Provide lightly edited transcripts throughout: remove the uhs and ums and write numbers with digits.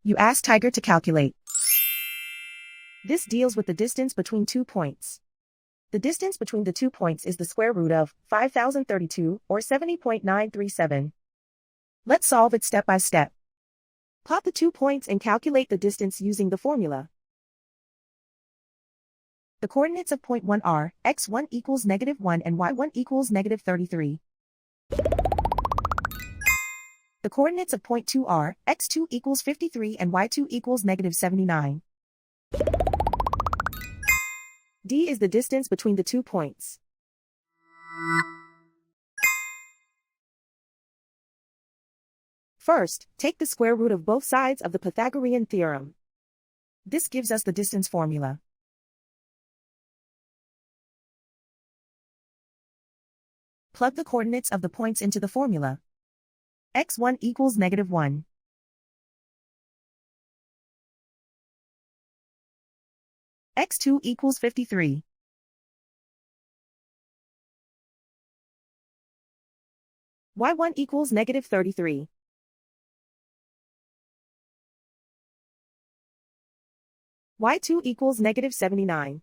You ask Tiger to calculate. This deals with the distance between 2 points. The distance between the 2 points is the square root of 5032, or 70.937. Let's solve it step by step. Plot the 2 points and calculate the distance using the formula. The coordinates of point 1 are x1 equals -1 and y1 equals -33. The coordinates of point 2 are x2 equals 53 and y2 equals -79. D is the distance between the 2 points. First, take the square root of both sides of the Pythagorean theorem. This gives us the distance formula. Plug the coordinates of the points into the formula. x1 equals -1. x2 equals 53. y1 equals -33. y2 equals -79.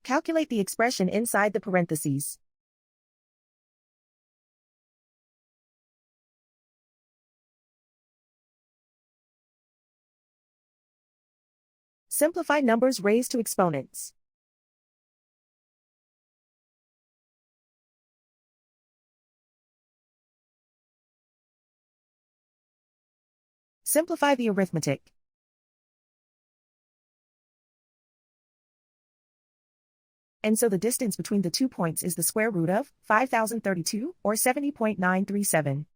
Calculate the expression inside the parentheses. Simplify numbers raised to exponents. Simplify the arithmetic. And so the distance between the 2 points is the square root of 5032, or 70.937.